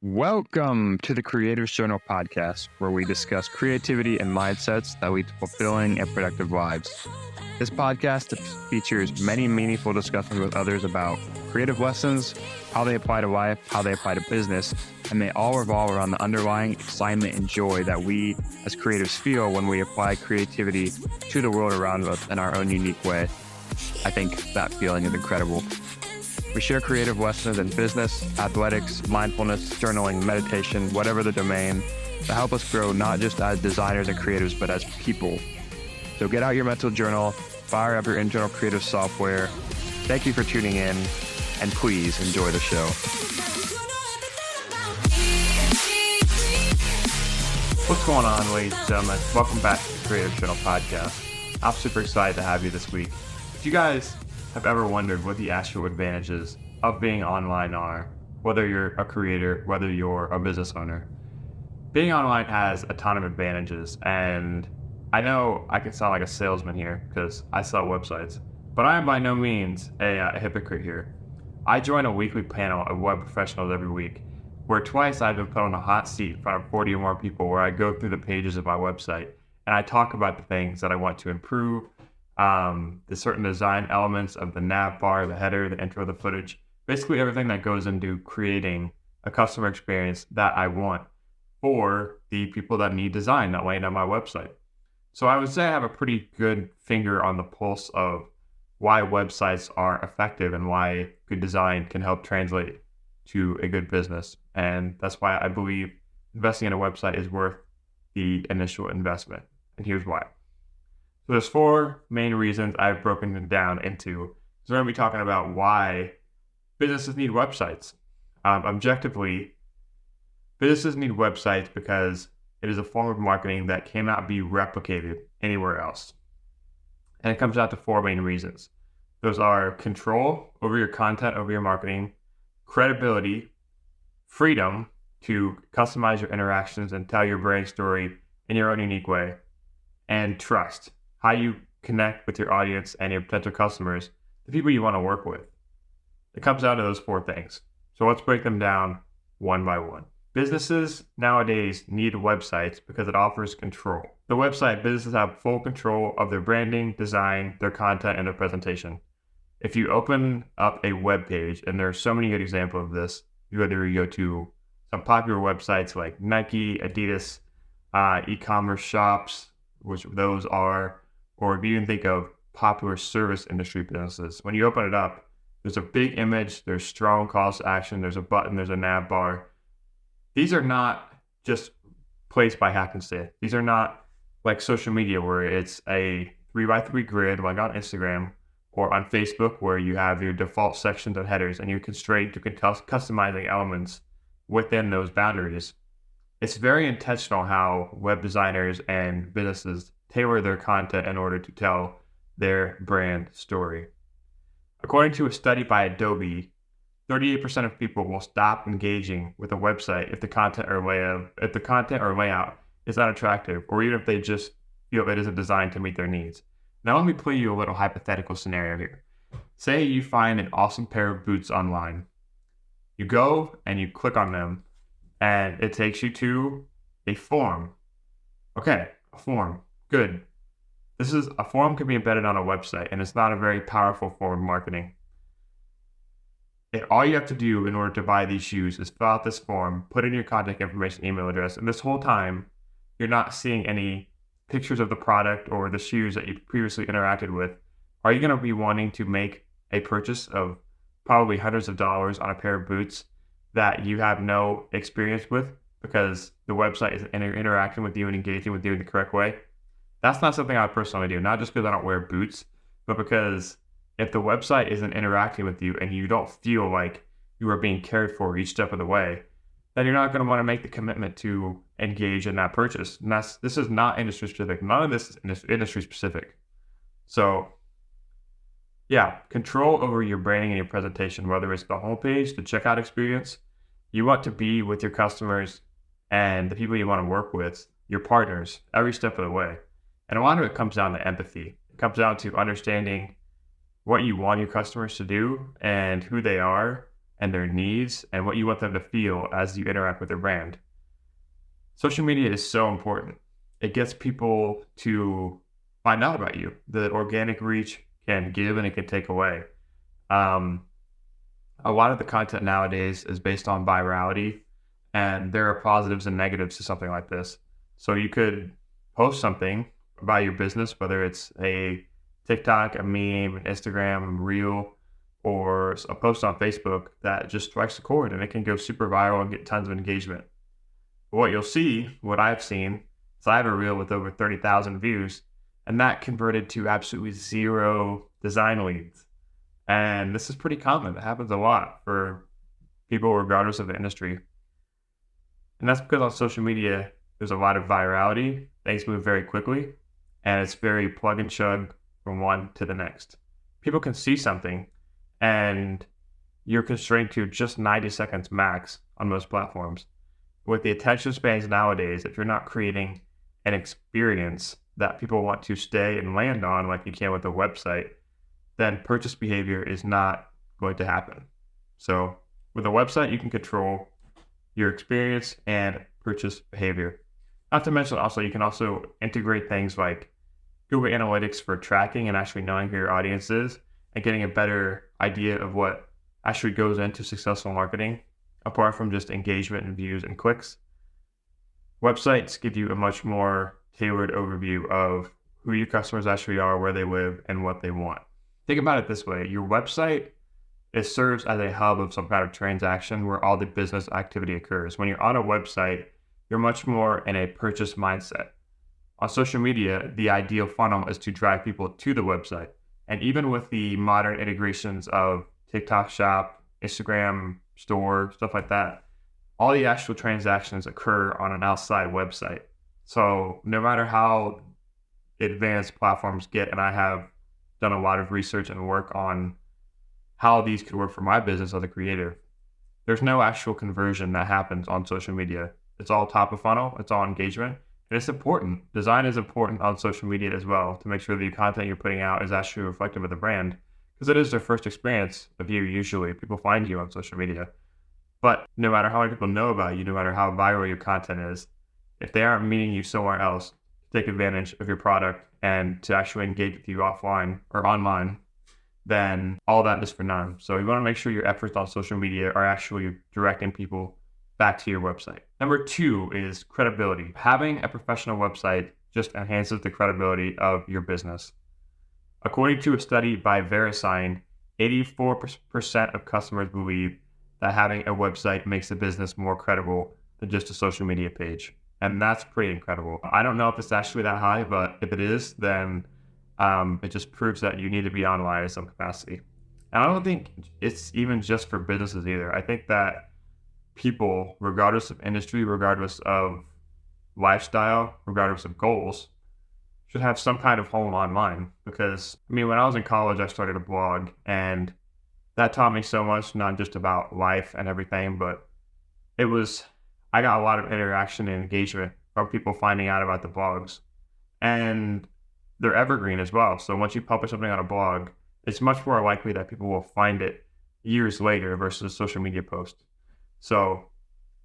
Welcome to the Creators Journal podcast, where we discuss creativity and mindsets that lead to fulfilling and productive lives. This podcast features many meaningful discussions with others about creative lessons, how they apply to life, how they apply to business, and they all revolve around the underlying excitement and joy that we as creatives feel when we apply creativity to the world around us in our own unique way. I think that feeling is incredible. We share creative lessons in business, athletics, mindfulness, journaling, meditation, whatever the domain, to help us grow not just as designers and creatives, but as people. So get out your mental journal, fire up your internal creative software. Thank you for tuning in, and please enjoy the show. What's going on, ladies and gentlemen? Welcome back to the Creative Journal podcast. I'm super excited to have you this week. If you guys have ever wondered what the actual advantages of being online are, whether you're a creator, whether you're a business owner, being online has a ton of advantages. And I know I can sound like a salesman here because I sell websites, but I am by no means a hypocrite here. I join a weekly panel of web professionals every week, where twice I've been put on a hot seat in front of 40 or more people, where I go through the pages of my website and I talk about the things that I want to improve, the certain design elements of the nav bar, the header, the intro, the footage, basically everything that goes into creating a customer experience that I want for the people that need design that land on my website. So I would say I have a pretty good finger on the pulse of why websites are effective and why good design can help translate to a good business. And that's why I believe investing in a website is worth the initial investment. And here's why. So there's four main reasons I've broken them down into. So we're going to be talking about why businesses need websites. Objectively, businesses need websites because it is a form of marketing that cannot be replicated anywhere else. And it comes down to four main reasons. Those are control over your content, over your marketing, credibility, freedom to customize your interactions and tell your brand story in your own unique way, and trust. How you connect with your audience and your potential customers, the people you want to work with. It comes down to those four things. So let's break them down one by one. Businesses nowadays need websites because it offers control. The website, businesses have full control of their branding, design, their content, and their presentation. If you open up a web page, and there are so many good examples of this, whether you go to some popular websites like Nike, Adidas, e-commerce shops, which those are, or if you even think of popular service industry businesses, when you open it up, there's a big image, there's strong calls to action, there's a button, there's a nav bar. These are not just placed by happenstance. These are not like social media where it's a 3x3 grid like on Instagram or on Facebook where you have your default sections of headers and you're constrained to customizing elements within those boundaries. It's very intentional how web designers and businesses tailor their content in order to tell their brand story. According to a study by Adobe, 38% of people will stop engaging with a website if the content or layout is unattractive, or even if they just feel it isn't designed to meet their needs. Now let me play you a little hypothetical scenario here. Say you find an awesome pair of boots online. You go and you click on them, and it takes you to a form. Okay, a form. Good. A form can be embedded on a website, and it's not a very powerful form of marketing. All you have to do in order to buy these shoes is fill out this form, put in your contact information, email address, and this whole time, you're not seeing any pictures of the product or the shoes that you previously interacted with. Are you going to be wanting to make a purchase of probably hundreds of dollars on a pair of boots that you have no experience with because the website isn't interacting with you and engaging with you in the correct way? That's not something I personally do, not just because I don't wear boots, but because if the website isn't interacting with you and you don't feel like you are being cared for each step of the way, then you're not going to want to make the commitment to engage in that purchase. And this is not industry specific. None of this is industry specific. So yeah, control over your branding and your presentation, whether it's the homepage, the checkout experience. You want to be with your customers and the people you want to work with, your partners, every step of the way. And a lot of it comes down to empathy. It comes down to understanding what you want your customers to do and who they are and their needs and what you want them to feel as you interact with their brand. Social media is so important. It gets people to find out about you. The organic reach can give and it can take away. Um, a lot of the content nowadays is based on virality, and there are positives and negatives to something like this. So you could post something about your business, whether it's a TikTok, a meme, an Instagram, reel, or a post on Facebook that just strikes a chord and it can go super viral and get tons of engagement. But what you'll see, what I've seen, is I have a reel with over 30,000 views, and that converted to absolutely zero design leads. And this is pretty common. It happens a lot for people regardless of the industry. And that's because on social media, there's a lot of virality. Things move very quickly, and it's very plug and chug from one to the next. People can see something, and you're constrained to just 90 seconds max on most platforms. With the attention spans nowadays, if you're not creating an experience that people want to stay and land on like you can with a website, then purchase behavior is not going to happen. So with a website, you can control your experience and purchase behavior. Not to mention also, you can also integrate things like Google Analytics for tracking and actually knowing who your audience is and getting a better idea of what actually goes into successful marketing, apart from just engagement and views and clicks. Websites give you a much more tailored overview of who your customers actually are, where they live, and what they want. Think about it this way. Your website, it serves as a hub of some kind of transaction where all the business activity occurs. When you're on a website, you're much more in a purchase mindset. On social media, the ideal funnel is to drive people to the website. And even with the modern integrations of TikTok Shop, Instagram Store, stuff like that, all the actual transactions occur on an outside website. So no matter how advanced platforms get, and I have done a lot of research and work on how these could work for my business as a creator, there's no actual conversion that happens on social media. It's all top of funnel, it's all engagement, and it's important. Design is important on social media as well to make sure the content you're putting out is actually reflective of the brand, because it is their first experience of you usually. People find you on social media. But no matter how many people know about you, no matter how viral your content is, if they aren't meeting you somewhere else to take advantage of your product and to actually engage with you offline or online, then all that is for none. So you want to make sure your efforts on social media are actually directing people back to your website. Number 2 is credibility. Having a professional website just enhances the credibility of your business. According to a study by VeriSign, 84% of customers believe that having a website makes a business more credible than just a social media page. And that's pretty incredible. I don't know if it's actually that high, but if it is, then it just proves that you need to be online in some capacity. And I don't think it's even just for businesses either. I think that people, regardless of industry, regardless of lifestyle, regardless of goals, should have some kind of home online. Because, I mean, when I was in college, I started a blog, and that taught me so much, not just about life and everything, but I got a lot of interaction and engagement from people finding out about the blogs. And they're evergreen as well. So once you publish something on a blog, it's much more likely that people will find it years later versus a social media post. So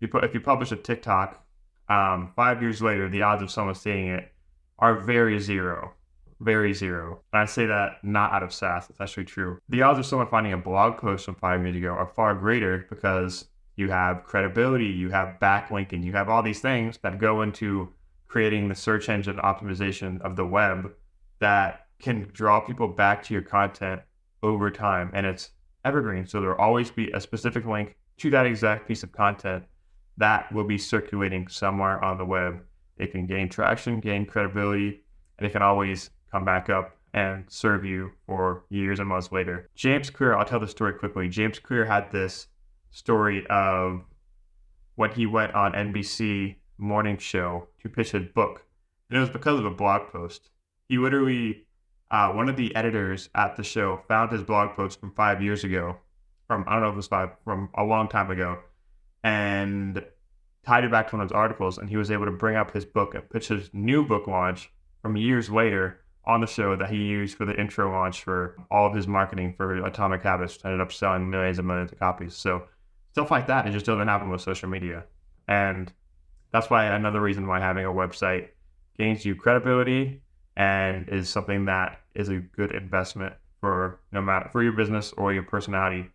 if you publish a TikTok, 5 years later, the odds of someone seeing it are very zero. And I say that not out of sass, it's actually true. The odds of someone finding a blog post from 5 years ago are far greater because you have credibility, you have backlinking, you have all these things that go into creating the search engine optimization of the web that can draw people back to your content over time. And it's evergreen. So there'll always be a specific link to that exact piece of content that will be circulating somewhere on the web. It can gain traction, gain credibility, and it can always come back up and serve you for years and months later. James Clear, I'll tell the story quickly. James Clear had this story of when he went on NBC morning show to pitch his book. And it was because of a blog post. He literally, one of the editors at the show found his blog post from 5 years ago, from a long time ago, and tied it back to one of his articles, and he was able to bring up his book and pitch his new book launch from years later on the show that he used for the intro launch for all of his marketing for Atomic Habits, ended up selling millions and millions of copies. So stuff like that, it just doesn't happen with social media. And that's why another reason why having a website gains you credibility and is something that is a good investment for your business or your personality,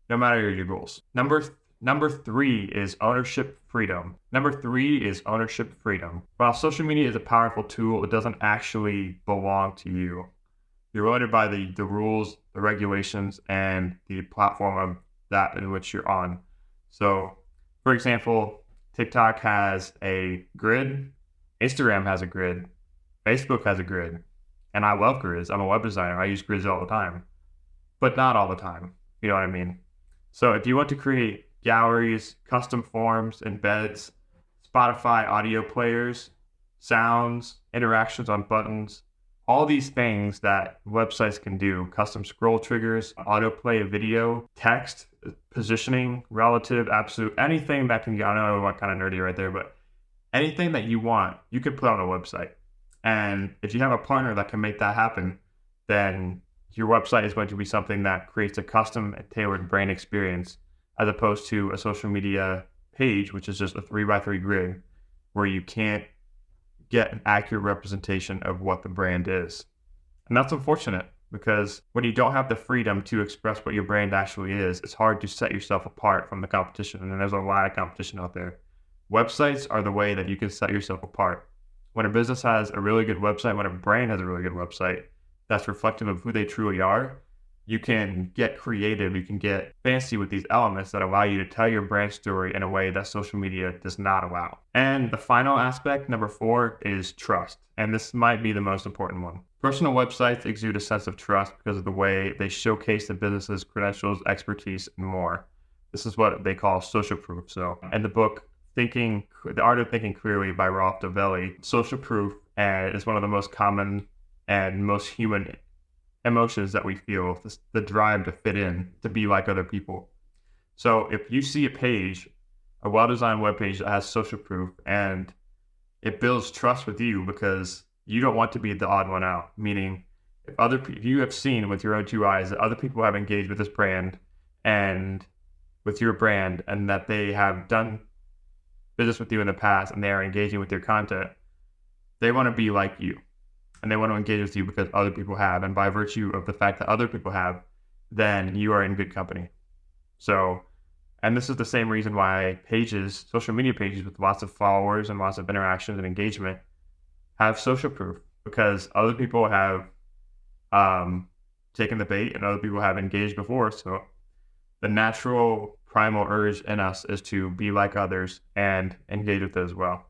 no matter your goals. Number three is ownership freedom. While social media is a powerful tool, it doesn't actually belong to you. You're limited by the rules, the regulations, and the platform of that in which you're on. So, for example, TikTok has a grid, Instagram has a grid, Facebook has a grid, and I love grids. I'm a web designer. I use grids all the time, but not all the time. You know what I mean? So if you want to create galleries, custom forms, embeds, Spotify audio players, sounds, interactions on buttons, all these things that websites can do, custom scroll triggers, autoplay a video, text, positioning, relative, absolute, anything that can, I know I'm kind of nerdy right there, but anything that you want, you could put on a website. And if you have a partner that can make that happen, then your website is going to be something that creates a custom and tailored brand experience, as opposed to a social media page, which is just a 3x3 grid where you can't get an accurate representation of what the brand is. And that's unfortunate, because when you don't have the freedom to express what your brand actually is, it's hard to set yourself apart from the competition. And there's a lot of competition out there. Websites are the way that you can set yourself apart. When a business has a really good website, when a brand has a really good website that's reflective of who they truly are, you can get creative, you can get fancy with these elements that allow you to tell your brand story in a way that social media does not allow. And the final aspect, number 4, is trust. And this might be the most important one. Personal websites exude a sense of trust because of the way they showcase the business's credentials, expertise, and more. This is what they call social proof. So in the book, The Art of Thinking Clearly by Ralph Davelli, social proof is one of the most common and most human emotions that we feel, the drive to fit in, to be like other people. So if you see a well-designed web page that has social proof, and it builds trust with you because you don't want to be the odd one out, meaning if you have seen with your own 2 eyes that other people have engaged with this brand and with your brand, and that they have done business with you in the past and they are engaging with your content, they want to be like you. And they want to engage with you because other people have. And by virtue of the fact that other people have, then you are in good company. So, and this is the same reason why social media pages with lots of followers and lots of interactions and engagement have social proof, because other people have taken the bait and other people have engaged before. So the natural primal urge in us is to be like others and engage with it as well.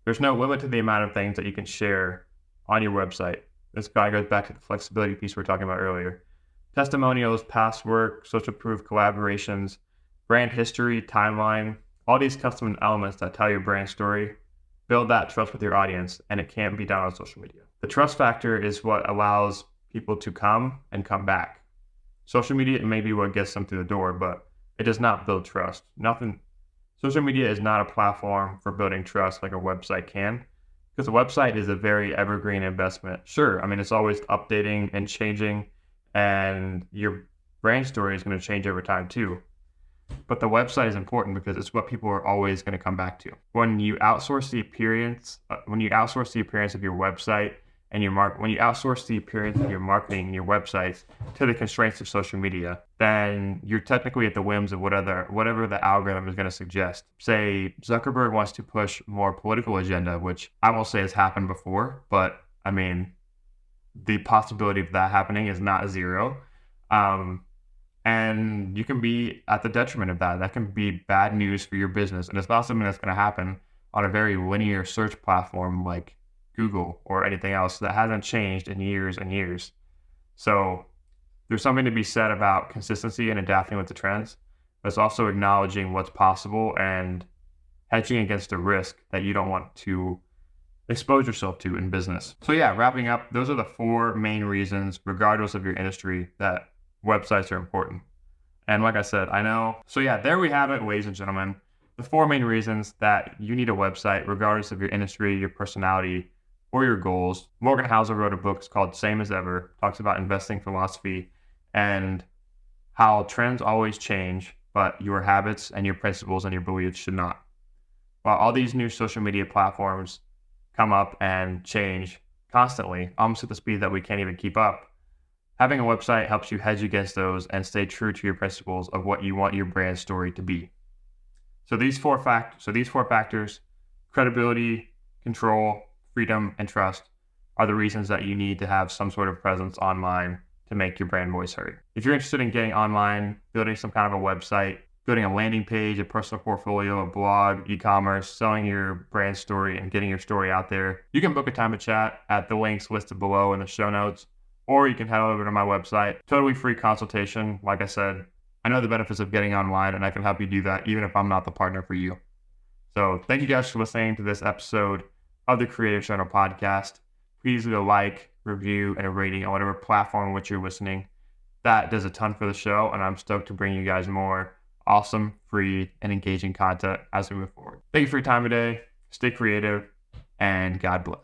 There's no limit to the amount of things that you can share on your website. This guy goes back to the flexibility piece we were talking about earlier. Testimonials, past work, social proof, collaborations, brand history, timeline, all these custom elements that tell your brand story, build that trust with your audience, and it can't be done on social media. The trust factor is what allows people to come and come back. Social media may be what gets them through the door, but it does not build trust. Social media is not a platform for building trust like a website can. Because a website is a very evergreen investment. Sure, I mean, it's always updating and changing, and your brand story is going to change over time too. But the website is important because it's what people are always going to come back to. When you outsource the appearance of your website and when you outsource the appearance of your marketing and your websites to the constraints of social media, then you're technically at the whims of whatever the algorithm is going to suggest. Say Zuckerberg wants to push more political agenda, which I will say has happened before, but I mean, the possibility of that happening is not zero. And you can be at the detriment of that. That can be bad news for your business. And it's not something that's going to happen on a very linear search platform like Google or anything else that hasn't changed in years and years. So there's something to be said about consistency and adapting with the trends, but it's also acknowledging what's possible and hedging against the risk that you don't want to expose yourself to in business. So yeah, wrapping up, those are the 4 main reasons, regardless of your industry, that websites are important. And like I said, I know. So yeah, there we have it, ladies and gentlemen. The 4 main reasons that you need a website, regardless of your industry, your personality, or your goals. Morgan Housel wrote a book called Same as Ever, talks about investing philosophy and how trends always change, but your habits and your principles and your beliefs should not. While all these new social media platforms come up and change constantly, almost at the speed that we can't even keep up, having a website helps you hedge against those and stay true to your principles of what you want your brand story to be. So these four factors, credibility, control, freedom, and trust, are the reasons that you need to have some sort of presence online to make your brand voice heard. If you're interested in getting online, building some kind of a website, building a landing page, a personal portfolio, a blog, e-commerce, selling your brand story, and getting your story out there, you can book a time to chat at the links listed below in the show notes, or you can head over to my website. Totally free consultation. Like I said, I know the benefits of getting online, and I can help you do that even if I'm not the partner for you. So thank you guys for listening to this episode of the Creative Journal podcast. Please leave a like, review, and a rating on whatever platform in which you're listening. That does a ton for the show, and I'm stoked to bring you guys more awesome, free, and engaging content as we move forward. Thank you for your time today. Stay creative, and God bless.